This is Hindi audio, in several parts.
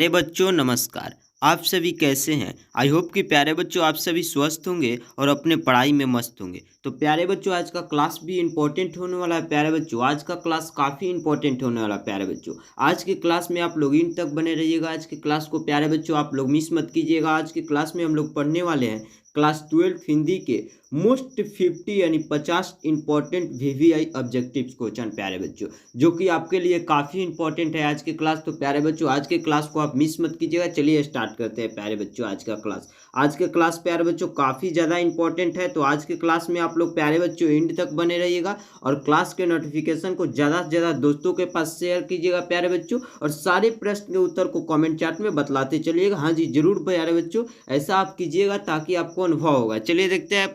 प्यारे बच्चों नमस्कार। आप सभी कैसे हैं? आई होप कि प्यारे बच्चों आप सभी स्वस्थ होंगे और अपने पढ़ाई में मस्त होंगे। तो प्यारे बच्चों आज का क्लास भी इम्पोर्टेंट होने वाला है। प्यारे बच्चों आज का क्लास काफ़ी इम्पोर्टेंट होने वाला है। प्यारे बच्चों आज के क्लास में आप लोग इन तक बने रहिएगा। आज के क्लास को प्यारे बच्चों आप लोग मिस मत कीजिएगा। आज के क्लास में हम लोग पढ़ने वाले हैं क्लास 12 हिंदी के मोस्ट 50 यानी 50 इंपॉर्टेंट वीवीआई ऑब्जेक्टिव्स क्वेश्चन प्यारे बच्चों, जो कि आपके लिए काफ़ी इंपॉर्टेंट है आज के क्लास। तो प्यारे बच्चों आज के क्लास को आप मिस मत कीजिएगा। चलिए स्टार्ट करते हैं प्यारे बच्चों आज का क्लास। आज के क्लास प्यारे बच्चों काफ़ी ज़्यादा इंपॉर्टेंट है। तो आज के क्लास में आप लोग प्यारे बच्चों एंड तक बने रहिएगा और क्लास के नोटिफिकेशन को ज़्यादा से ज़्यादा दोस्तों के पास शेयर कीजिएगा प्यारे बच्चों। और सारे प्रश्न के उत्तर को कमेंट चार्ट में बतलाते चलिएगा। हाँ जी जरूर प्यारे बच्चों, ऐसा आप कीजिएगा ताकि आपको अनुभव होगा। चलिए देखते हैं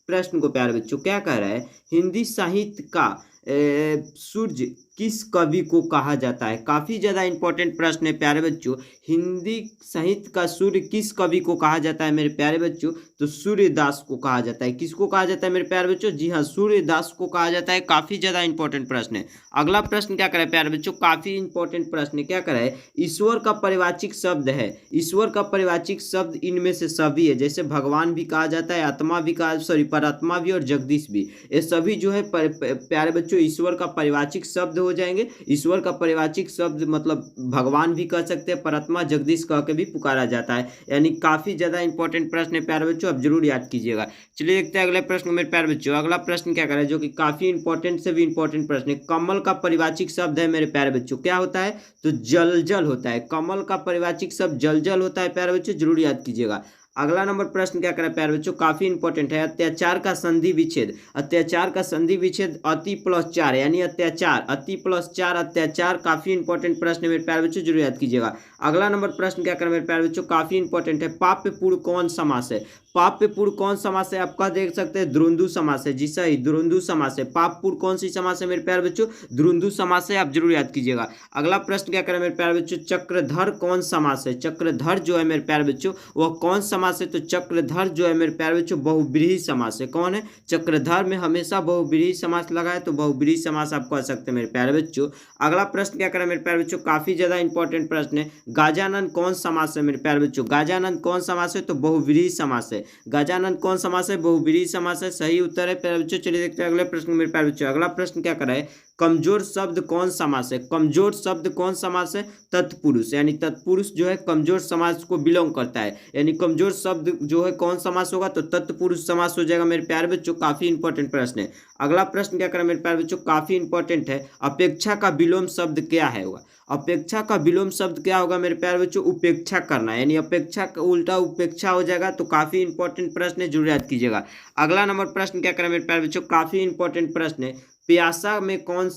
प्रश्न को प्यारे बच्चों। क्या कह रहा है, हिंदी साहित्य का सूर्य किस कवि को कहा जाता है? काफी ज्यादा इंपॉर्टेंट प्रश्न है प्यारे बच्चों। हिंदी साहित्य का सूर्य किस कवि को कहा जाता है मेरे प्यारे बच्चों? तो सूर्यदास को कहा जाता है। किसको कहा जाता है मेरे प्यारे बच्चों? जी हाँ, सूर्यदास को कहा जाता है। काफी ज्यादा इंपॉर्टेंट प्रश्न है। अगला प्रश्न क्या करे प्यारे बच्चों? काफी इंपॉर्टेंट प्रश्न है। क्या करे, ईश्वर का परिवाचिक शब्द है। ईश्वर का परिवाचिक शब्द इनमें से सभी है। जैसे भगवान भी कहा जाता है, आत्मा भी कहा, सॉरी परात्मा भी और जगदीश भी। ये सभी जो है प्यारे बच्चों ईश्वर का परिवाचिक शब्द हो जाएंगे। ईश्वर का परिवाचिक शब्द मतलब भगवान भी कह सकते हैं, परमात्मा जगदीश कह के भी पुकारा जाता है। यानी काफी ज्यादा इंपॉर्टेंट प्रश्न है प्यारे बच्चों, आप जरूर याद कीजिएगा। चलिए देखते हैं अगले प्रश्न मेरे प्यारे बच्चों। अगला प्रश्न क्या करें जो कि काफी इंपॉर्टेंट से भी इंपॉर्टेंट प्रश्न है। कमल का परिवाचिक शब्द है मेरे प्यारे बच्चों, क्या होता है? तो जलजल होता है। कमल का परिवाचिक शब्द जलजल होता है प्यारे बच्चों, जरूर याद कीजिएगा। अगला नंबर प्रश्न क्या करें प्यारे बच्चों, काफी इंपॉर्टेंट है। अत्याचार का संधि विच्छेद। अत्याचार का संधि विच्छेद अति प्लस 4 यानी अत्याचार, अति प्लस 4 अत्याचार। काफी इंपॉर्टेंट प्रश्न है मेरे प्यारे बच्चों, जरूर याद कीजिएगा। अगला नंबर प्रश्न क्या करें मेरे प्यारे बच्चों, काफी इंपॉर्टेंट है। पाप्य पूर्व कौन समास है? पाप्य पूर्व कौन समास है? आपका देख सकते हैं द्वंद्व समास है। जी सही, द्वंद्व समास है। पाप पूर्व कौन सी समास है मेरे प्यारे बच्चों? द्वंद्व समास है, आप जरूर याद कीजिएगा। अगला प्रश्न क्या करें मेरे प्यारे बच्चों, चक्रधर कौन समास है? चक्रधर जो है मेरे प्यारे बच्चों वह कौन समास है? तो चक्रधर जो है मेरे प्यारे बच्चों बहुब्रीहि समास है। कौन है? चक्रधर में हमेशा बहुब्रीहि समास लगा है, तो बहुब्रीहि समास आप कह सकते हैं मेरे प्यारे बच्चों। अगला प्रश्न क्या करें मेरे प्यारे बच्चों, काफी ज्यादा इंपॉर्टेंट प्रश्न है। गाजानन कौन समास है मेरे प्यारे बच्चों? गाजानन कौन समास है? तो बहुब्रीहि समास है। गाजानन कौन समास है? बहुब्रीहि समास है। सही उत्तर है प्यारे बच्चों। चलिए देखते हैं अगले प्रश्न मेरे प्यारे बच्चों। अगला प्रश्न क्या कर रहा है, कमजोर शब्द कौन समास है? कमजोर शब्द कौन समास है? तत्पुरुष, यानी तत्पुरुष जो है कमजोर समास को बिलोंग करता है। यानी कमजोर शब्द जो है कौन समास होगा? तो तत्पुरुष समास हो जाएगा मेरे प्यारे बच्चों। काफी इंपॉर्टेंट प्रश्न है। अगला प्रश्न क्या करें मेरे प्यारे बच्चों, काफी इंपॉर्टेंट है। अपेक्षा का विलोम शब्द क्या है? होगा अपेक्षा का विलोम शब्द क्या होगा मेरे प्यारे बच्चों? उपेक्षा करना, यानी अपेक्षा का उल्टा उपेक्षा हो जाएगा। तो काफी इंपॉर्टेंट प्रश्न है, जरूर याद कीजिएगा। अगला नंबर प्रश्न क्या करें मेरे प्यारे बच्चों, काफी इंपॉर्टेंट प्रश्न है। प्यासा में कौन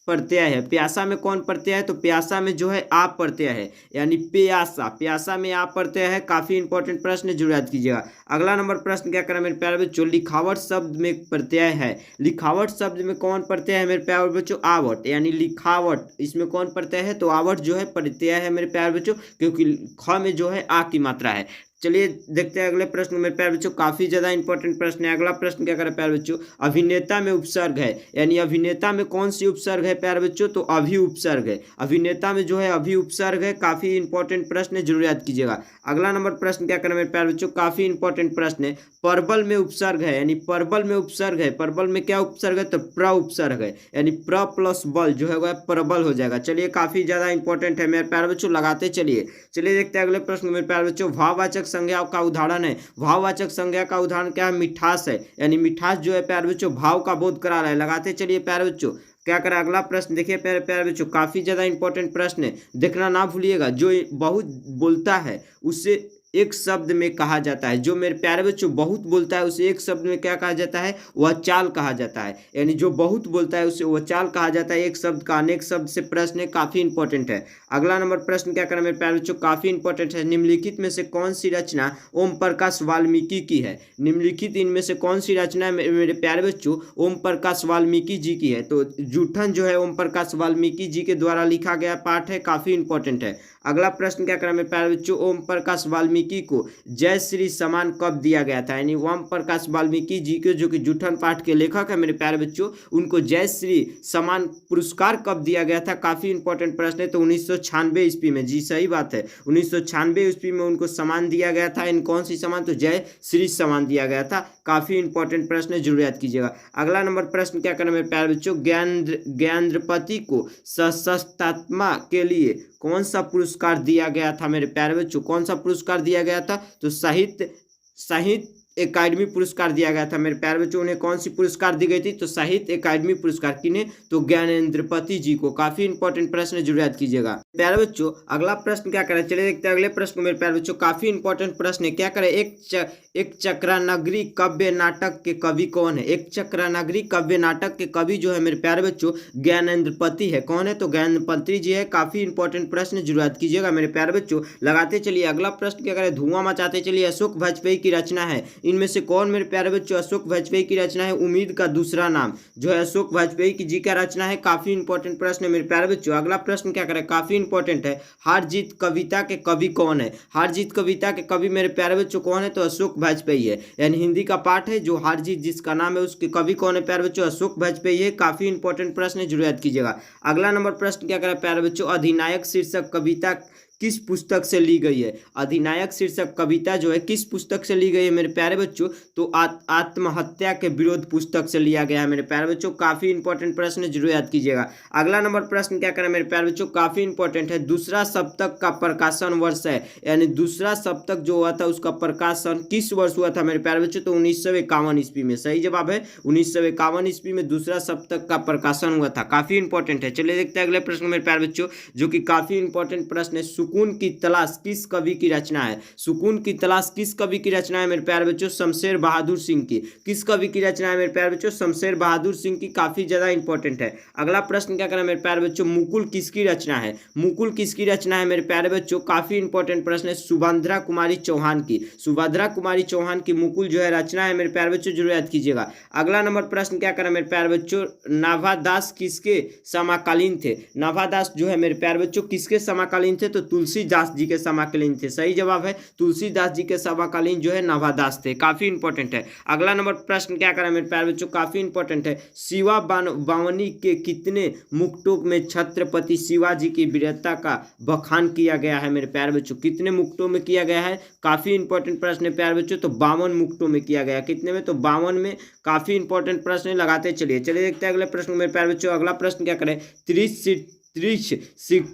प्रत्यय है? प्यासा में कौन प्रत्यय है? तो प्यासा में जो है आप प्रत्यय है, यानी प्यासा, प्यासा में आप प्रत्यय है। काफी इंपॉर्टेंट प्रश्न है, जरूर याद कीजिएगा। अगला नंबर प्रश्न क्या करें मेरे प्यारे बच्चों, लिखावट शब्द में प्रत्यय है। लिखावट शब्द में कौन प्रत्यय है मेरे प्यारे बच्चों? आवट, यानी लिखावट, इसमें कौन प्रत्यय है? तो आवट जो है प्रत्यय है मेरे प्यारे बच्चों, क्योंकि ख में जो है आ की मात्रा है। चलिए देखते हैं अगले प्रश्न मेरे प्यारे बच्चों, काफी ज्यादा इंपॉर्टेंट प्रश्न है। अगला प्रश्न क्या करे प्यारे बच्चों, अभिनेता में उपसर्ग है, यानी अभिनेता में कौन सी उपसर्ग है प्यारे बच्चों? तो अभि उपसर्ग है। अभिनेता में जो है अभि उपसर्ग है। काफी इंपॉर्टेंट प्रश्न है, जरूर याद कीजिएगा। अगला नंबर प्रश्न क्या करें मेरे प्यारे बच्चों, काफी इंपॉर्टेंट प्रश्न है। परबल में उपसर्ग है, यानी परबल में उपसर्ग है। परबल में क्या उपसर्ग है? तो प्र उपसर्ग है, यानी प्र प्लस बल जो है प्रबल हो जाएगा। चलिए काफी ज्यादा इंपॉर्टेंट है मेरे प्यारे बच्चों, लगाते चलिए। चलिए देखते हैं अगले प्रश्न मेरे प्यारे बच्चों। भाववाचक संज्ञा का उदाहरण है। भाववाचक संज्ञा का उदाहरण क्या है? मिठास है, यानी मिठास जो है प्यारे बच्चों भाव का बोध करा रहा है। लगाते चलिए प्यारे बच्चों। क्या करें अगला प्रश्न देखिए प्यारे प्यारे बच्चों, काफी ज्यादा इंपॉर्टेंट प्रश्न है, देखना ना भूलिएगा। जो बहुत बोलता है उसे एक शब्द में कहा जाता है। जो मेरे प्यारे बच्चों बहुत बोलता है उसे एक शब्द में क्या कहा जाता है? वह चाल कहा जाता है। यानी जो बहुत बोलता है उसे वह चाल कहा जाता है। एक शब्द का अनेक शब्द से प्रश्न है, काफी इंपॉर्टेंट है। अगला नंबर प्रश्न क्या करें मेरे प्यारे बच्चों, काफी इंपॉर्टेंट है। निम्नलिखित में से कौन सी रचना ओम प्रकाश वाल्मीकि की है? निम्नलिखित इनमें से कौन सी रचना मेरे प्यारे बच्चों ओम प्रकाश वाल्मीकि जी की है? तो जूठन जो है ओम प्रकाश वाल्मीकि जी के द्वारा लिखा गया पाठ है, काफी इंपॉर्टेंट है। अगला प्रश्न क्या करें मेरे प्यारे बच्चों, ओम प्रकाश वाल्मीकि को जय श्री सम्मान कब दिया गया था? यानी ओम प्रकाश वाल्मीकि जी के जो कि जूठन पाठ के लेखक है मेरे प्यारे बच्चों, उनको जय श्री सम्मान पुरस्कार कब दिया गया था? काफी इंपॉर्टेंट प्रश्न है। तो 1996 ईस्वी में, जी सही बात है, 1996 ईस्वी में उनको सम्मान दिया गया था। इन कौन सी सम्मान? तो जय श्री सम्मान दिया गया था। काफी इंपॉर्टेंट प्रश्न है, जरूर याद कीजिएगा। अगला नंबर प्रश्न क्या करना मेरे प्यारे बच्चों, ज्ञानेंद्रपति को सशस्त्रात्मा के लिए कौन सा पुरस्कार दिया गया था मेरे प्यारे बच्चों? कौन सा पुरस्कार दिया गया था? तो साहित्य एकेडमी पुरस्कार दिया गया था मेरे प्यारे बच्चों। उन्हें कौन सी पुरस्कार दी गई थी? तो साहित्य एकेडमी पुरस्कार। किन्हें? तो ज्ञानेंद्रपति जी को। काफी इंपॉर्टेंट प्रश्न है, जरूर याद कीजिएगा प्यारे बच्चों। अगला प्रश्न क्या करें, चलिए देखते हैं अगले प्रश्न को मेरे प्यारे बच्चों। काफी इंपॉर्टेंट प्रश्न है, क्या करें, एक चक्रानगरी काव्य नाटक के कवि कौन है? एक चक्रानगरी काव्य नाटक के कवि जो है मेरे प्यारे बच्चों, ज्ञानेंद्रपति है। कौन है? तो ज्ञानेंद्रपति जी है। काफी इंपॉर्टेंट प्रश्न, जरूर याद कीजिएगा मेरे प्यारे बच्चों। लगाते चलिए अगला प्रश्न क्या करें, धुआं मचाते चलिए अशोक वाजपेयी की रचना है। इनमें से कौन मेरे प्यारे बच्चों अशोक वाजपेयी की रचना है? उम्मीद का दूसरा नाम जो है अशोक वाजपेयी की जी का रचना है। काफी इंपॉर्टेंट प्रश्न है मेरे प्यारे बच्चों। अगला प्रश्न क्या करें, काफी इंपॉर्टेंट है, हार जीत कविता के कवि कौन है? हार जीत कविता के कवि मेरे प्यारे बच्चों कौन है? तो अशोक वाजपेयी है। यानी हिंदी का पाठ है जो हार जीत जिसका नाम है, उसके कवि कौन है प्यारे बच्चों? अशोक वाजपेयी है। काफी इंपॉर्टेंट प्रश्न है, जरूर याद कीजिएगा। अगला नंबर प्रश्न क्या करें प्यारे बच्चों, अधिनायक शीर्षक कविता किस पुस्तक से ली गई है? अधिनायक शीर्षक कविता जो है किस पुस्तक से ली गई है मेरे प्यारे बच्चों? तो आत्महत्या के विरोध पुस्तक से लिया गया है मेरे प्यारे बच्चों। काफी इंपॉर्टेंट प्रश्न है, जरूर याद कीजिएगा। अगला नंबर प्रश्न क्या करें मेरे प्यारे बच्चों, काफी इंपॉर्टेंट है, दूसरा सप्तक का प्रकाशन वर्ष है। यानी दूसरा सप्तक जो हुआ था उसका प्रकाशन किस वर्ष हुआ था मेरे प्यारे बच्चों? तो 1951 ईस्वी में। सही जवाब है, 1951 ईस्वी में दूसरा सप्तक का प्रकाशन हुआ था। काफी इंपॉर्टेंट है। चलिए देखते हैं अगले प्रश्न मेरे प्यारे बच्चों, जो कि काफी इंपॉर्टेंट प्रश्न है। सुकून की तलाश किस कवि की रचना है? सुकून की तलाश किस कवि की रचना है मेरे प्यारे बच्चों? शमशेर बहादुर सिंह की। किस कवि की रचना है मेरे प्यारे बच्चों? शमशेर बहादुर सिंह की। काफी ज्यादा इंपॉर्टेंट है। अगला प्रश्न क्या करें मेरे प्यारे बच्चों, मुकुल किसकी रचना है? मुकुल किसकी रचना है मेरे प्यारे बच्चों? काफी इंपॉर्टेंट प्रश्न है, सुभद्रा कुमारी चौहान की। सुभद्रा कुमारी चौहान की मुकुल जो है रचना है मेरे प्यारे बच्चों, जरूर याद कीजिएगा। अगला नंबर प्रश्न क्या करें मेरे प्यारे बच्चों, नाभादास किसके समकालीन थे? नाभादास जो है मेरे प्यारे बच्चों किसके समकालीन थे? तो तुलसीदास जी के समकालीन थे। सही जवाब है, तुलसीदास जी के समकालीन जो है नाभादास थे। काफी इंपॉर्टेंट है। अगला नंबर प्रश्न क्या करें मेरे प्यारे बच्चों, काफी इंपॉर्टेंट है, शिवा बावनी के कितने मुक्तों में छत्रपति शिवाजी की वीरता का बखान किया गया है मेरे प्यारे बच्चों? कितने मुक्तों में किया गया है? काफी इंपॉर्टेंट प्रश्न है प्यारे बच्चों। तो 52 मुक्तों में किया गया। कितने में? तो 52 में। काफी इंपॉर्टेंट प्रश्न लगाते चलिए देखते हैं अगले प्रश्न मेरे प्यारे बच्चों। अगला प्रश्न क्या करें, त्रिश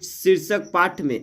शीर्षक पाठ में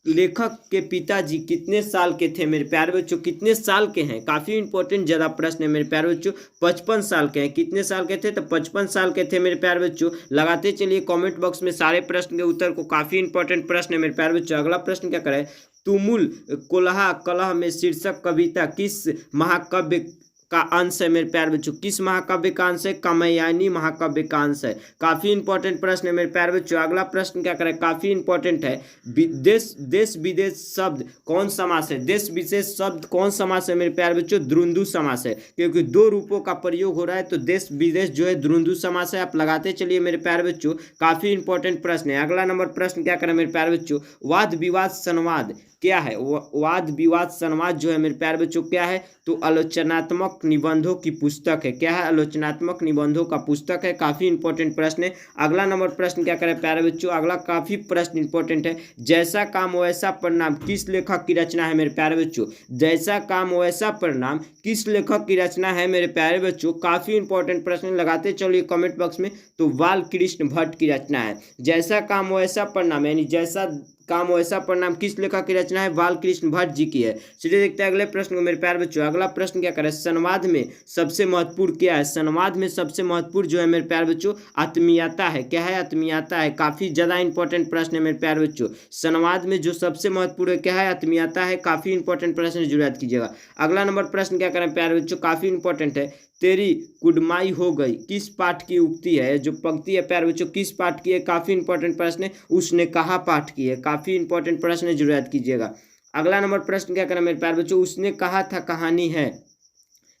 लेखक के पिताजी कितने साल के थे मेरे प्यारे बच्चों? कितने साल के हैं? काफी इंपॉर्टेंट ज्यादा प्रश्न है मेरे प्यारे बच्चों। 55 साल के हैं। कितने साल के थे? तो 55 साल के थे मेरे प्यारे बच्चों। लगाते चलिए कमेंट बॉक्स में सारे प्रश्न के उत्तर को। काफी इंपॉर्टेंट प्रश्न है मेरे प्यारे बच्चों। अगला प्रश्न क्या करें, तुमुल कोल्हा कलह में शीर्षक कविता किस महाकाव्य का अंश है मेरे प्यारे बच्चों? किस महाकाव्य का अंश है? कामयानी महाकाव्य का अंश है। काफी इंपॉर्टेंट प्रश्न है मेरे प्यारे बच्चों। अगला प्रश्न क्या करें, काफी इंपॉर्टेंट है, देश विदेश शब्द कौन समास है? देश विशेष शब्द कौन समास है मेरे प्यारे बच्चों? द्वंद्व समास है, क्योंकि दो रूपों का प्रयोग हो रहा है। तो देश विदेश जो है द्वंद्व समास है। आप लगाते चलिए मेरे प्यारे बच्चों। काफी इंपॉर्टेंट प्रश्न है। अगला नंबर प्रश्न क्या करें मेरे प्यारे बच्चों, वाद विवाद संवाद क्या है? वाद विवाद संवाद जो है मेरे प्यारे बच्चों क्या है? तो आलोचनात्मक निबंधों की पुस्तक है। क्या है? आलोचनात्मक निबंधों का पुस्तक है। काफी इंपॉर्टेंट प्रश्न है। अगला नंबर प्रश्न क्या करें प्यारे बच्चों, अगला काफी प्रश्न इंपॉर्टेंट है, जैसा काम वैसा परिणाम किस लेखक की रचना है मेरे प्यारे बच्चों? जैसा काम वैसा परिणाम किस लेखक की रचना है मेरे प्यारे बच्चों? काफी इंपॉर्टेंट प्रश्न लगाते चलिए कमेंट बॉक्स में। तो बालकृष्ण भट्ट की रचना है। जैसा काम वैसा परिणाम, यानी जैसा काम वैसा परिणाम किस लेखक की रचना है? बालकृष्ण भट्ट जी की है। चलिए देखते हैं अगले प्रश्न को मेरे प्यारे बच्चों। अगला प्रश्न क्या करें, संवाद में सबसे महत्वपूर्ण क्या है? संवाद में सबसे महत्वपूर्ण जो है मेरे प्यारे बच्चों आत्मीयता है। क्या है? आत्मीयता है। काफी ज्यादा इंपॉर्टेंट प्रश्न है मेरे प्यारे बच्चों। संवाद में जो सबसे महत्वपूर्ण है क्या है? आत्मीयता है। काफी इंपॉर्टेंट प्रश्न जरूर याद कीजिएगा। अगला नंबर प्रश्न क्या करें प्यारे बच्चों, काफी इंपॉर्टेंट है, तेरी कुड़माई हो गई किस पाठ की उक्ति है? जो पंक्ति है प्यारे बच्चों किस पाठ की है? काफी इंपॉर्टेंट प्रश्न है, उसने कहा पाठ की है। काफी इंपॉर्टेंट प्रश्न है, जरूर याद कीजिएगा। अगला नंबर प्रश्न क्या करें मेरे प्यारे बच्चों, उसने कहा था कहानी है।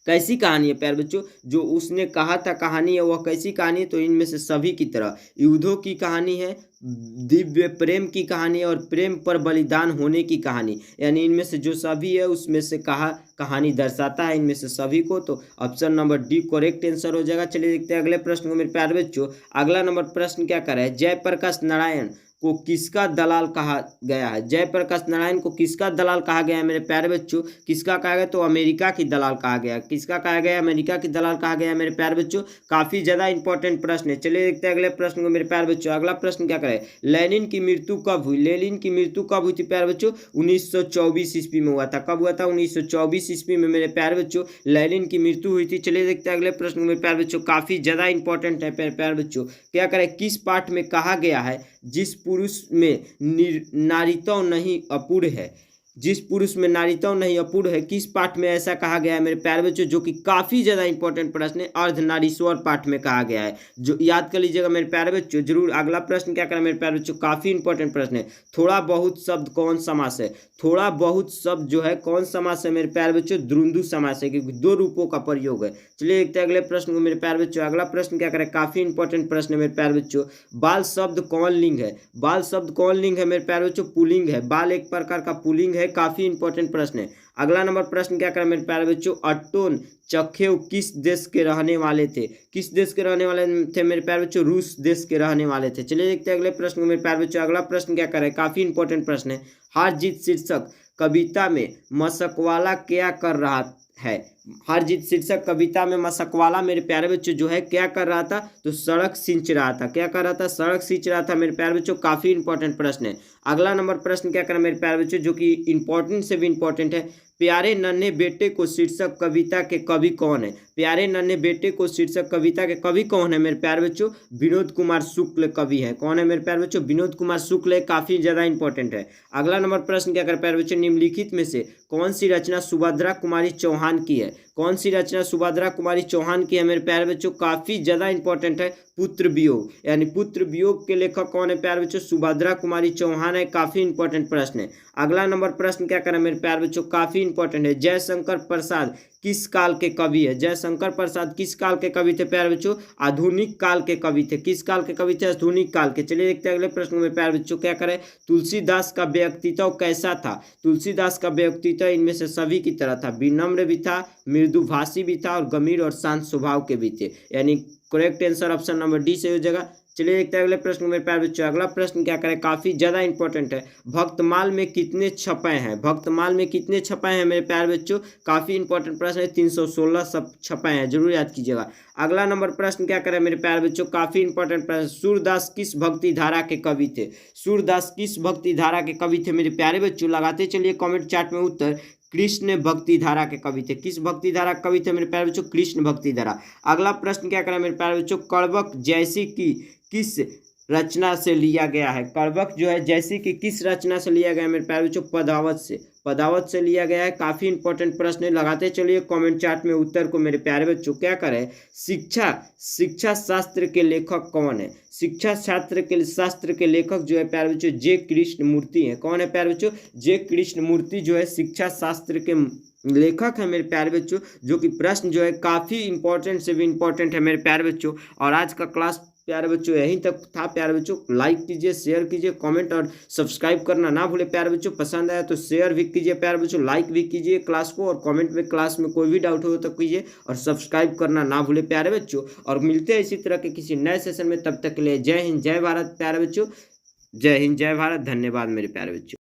कैसी कहानी है प्यारे बच्चों? जो उसने कहा था कहानी है वह कैसी कहानी है? तो इनमें से सभी की तरह युद्धों की कहानी है, दिव्य प्रेम की कहानी और प्रेम पर बलिदान होने की कहानी, यानी इनमें से जो सभी है उसमें से कहानी दर्शाता है इनमें से सभी को। तो option number D correct answer हो जाएगा। चलिए देखते हैं अगले प्रश्न को मेरे प्यारे बच्चों। अगला नंबर प्रश्न क्या कर रहा है, जयप्रकाश नारायण को किसका दलाल कहा गया है। जयप्रकाश नारायण को किसका दलाल कहा गया है मेरे प्यारे बच्चों, किसका कहा गया, तो अमेरिका की दलाल कहा गया। किसका कहा गया, अमेरिका की दलाल कहा गया मेरे प्यारे बच्चों। काफी ज्यादा इंपॉर्टेंट प्रश्न है। चलिए देखते हैं अगले प्रश्न को मेरे प्यारे बच्चों। अगला प्रश्न क्या करे, लेनिन की मृत्यु कब हुई। लेनिन की मृत्यु कब हुई थी प्यारे बच्चों, 1924 ईस्वी में हुआ था। कब हुआ था, 1924 ईस्वी में मेरे प्यारे बच्चों लेनिन की मृत्यु हुई थी। चलिए देखते हैं अगले प्रश्न को मेरे प्यारे बच्चों। काफी ज्यादा इंपॉर्टेंट है प्यारे बच्चों। क्या करे, किस पाठ में कहा गया है जिस पुरुष में नारीत्व नहीं अपूर्ण है, जिस पुरुष में नारीत्व नहीं अपूर्ण है, किस पाठ में ऐसा कहा गया है मेरे प्यारे बच्चों, जो कि काफी ज्यादा इंपॉर्टेंट प्रश्न है। अर्धनारीश्वर पाठ में कहा गया है, जो याद कर लीजिएगा मेरे प्यारे बच्चों जरूर। अगला प्रश्न क्या करें मेरे प्यारे बच्चों, काफी इंपॉर्टेंट प्रश्न है। थोड़ा बहुत शब्द कौन समास है, थोड़ा बहुत शब्द जो है कौन समास है मेरे प्यारे बच्चों, द्वंद्व समास है, क्योंकि दो रूपों का प्रयोग है। चलिए देखते हैं अगले प्रश्न को मेरे प्यारे बच्चों। अगला प्रश्न क्या करें, काफी इंपॉर्टेंट प्रश्न है मेरे प्यारे बच्चों। बाल शब्द कौन लिंग है, बाल शब्द कौन लिंग है मेरे प्यारे बच्चों, पुल्लिंग है। बाल एक प्रकार का पुल्लिंग है, काफी इंपॉर्टेंट प्रश्न है। अगला नंबर प्रश्न क्या करें मेरे प्यारे बच्चों, अट्टोन चखेव किस देश के रहने वाले थे, किस देश के रहने वाले थे मेरे प्यारे बच्चों, रूस देश के रहने वाले थे। चलिए देखते हैं अगले प्रश्न को मेरे प्यारे बच्चों। अगला प्रश्न क्या करें, काफी इंपॉर्टेंट प्रश्न है। हार जीत शीर्षक कविता में मशकवाला क्या कर रहा है। हार जीत शीर्षक कविता में मशकवाला मेरे प्यारे बच्चों जो है क्या कर रहा था, तो सड़क सींच रहा था। क्या कर रहा था, सड़क सींच रहा था मेरे प्यारे बच्चों। काफी इंपॉर्टेंट प्रश्न है। अगला नंबर प्रश्न क्या करें मेरे प्यारे बच्चों, जो कि इंपॉर्टेंट से भी इंपॉर्टेंट है। प्यारे नन्हे बेटे को शीर्षक कविता के कवि कौन है। प्यारे नन्हे बेटे को शीर्षक कविता के कवि कौन है मेरे प्यारे बच्चों, विनोद कुमार शुक्ल कवि है। कौन है मेरे प्यारे बच्चों, विनोद कुमार शुक्ल है। काफी ज्यादा इंपॉर्टेंट है। अगला नंबर प्रश्न क्या करें प्यारे बच्चों, निम्नलिखित में से कौन सी रचना सुभद्रा कुमारी चौहान की है। कौन सी रचना सुभद्रा कुमारी चौहान की है मेरे प्यारे बच्चों, काफी ज्यादा इंपॉर्टेंट है। पुत्र वियोग, यानी पुत्र वियोग के लेखक कौन है प्यारे बच्चों, सुभद्रा कुमारी चौहान है। काफी इंपॉर्टेंट प्रश्न है। अगला नंबर प्रश्न क्या करें मेरे प्यारे बच्चों, काफी इंपॉर्टेंट है। जयशंकर प्रसाद किस काल के कवि है। जयशंकर प्रसाद किस काल के कवि थे प्यारे बच्चों, आधुनिक काल के कवि थे। किस काल के कवि थे, आधुनिक काल के। चलिए देखते हैं अगले प्रश्न में प्यारे बच्चों क्या करें, तुलसीदास का व्यक्तित्व कैसा था। तुलसीदास का व्यक्तित्व इनमें से सभी की तरह था, विनम्र भी था, मृदुभाषी भी था और गंभीर और शांत स्वभाव के भी थे। यानी correct answer option number D से हो जाएगा। चलिए देखते हैं अगले प्रश्न मेरे प्यारे बच्चों। अगला प्रश्न क्या करें, काफी ज्यादा इंपॉर्टेंट है। भक्तमाल में कितने छपाए हैं, भक्तमाल में कितने छपाए हैं मेरे प्यारे बच्चों, काफी इंपॉर्टेंट प्रश्न है। 316 सब छपाए हैं, जरूर याद कीजिएगा। अगला नंबर प्रश्न क्या करें मेरे प्यारे बच्चों, काफी इंपॉर्टेंट प्रश्न। सूरदास किस भक्ति धारा के कवि थे। सूरदास किस भक्ति धारा के कवि थे मेरे प्यारे बच्चों, लगाते चलिए कमेंट चार्ट में उत्तर। कृष्ण भक्ति धारा के कवि थे। किस भक्ति धारा के कवि थे मेरे प्यारे बच्चों, कृष्ण भक्ति धारा। अगला प्रश्न क्या करें मेरे प्यारे बच्चों, कड़बक जैसी की किस रचना से लिया गया है। कड़बक जो है जैसी कि किस रचना से लिया गया है मेरे प्यारे बच्चों, पदावत से, पदावत से लिया गया है। काफी इंपॉर्टेंट प्रश्न है, लगाते चलिए कमेंट चार्ट में उत्तर को मेरे प्यारे बच्चों। क्या करें, शिक्षा शास्त्र के लेखक कौन है। शिक्षा शास्त्र के लेखक जो है प्यारे बच्चों, जे कृष्ण मूर्ति है। कौन है प्यारे बच्चों, जे कृष्ण मूर्ति जो है शिक्षा शास्त्र के लेखक है मेरे प्यारे बच्चों। जो कि प्रश्न जो है काफी इंपॉर्टेंट से भी इंपॉर्टेंट है मेरे प्यारे बच्चों। और आज का क्लास प्यारे बच्चों यहीं तक था प्यारे बच्चों। लाइक कीजिए, शेयर कीजिए, कमेंट और सब्सक्राइब करना ना भूले प्यारे बच्चों। पसंद आया तो शेयर भी कीजिए प्यारे बच्चों, लाइक भी कीजिए क्लास को, और कमेंट में क्लास में कोई भी डाउट हो तो कीजिए, और सब्सक्राइब करना ना भूले प्यारे बच्चों। और मिलते हैं इसी तरह के किसी नए सेशन में, तब तक के लिए जय हिंद जय भारत प्यारे बच्चों। जय हिंद जय भारत, धन्यवाद मेरे प्यारे बच्चों।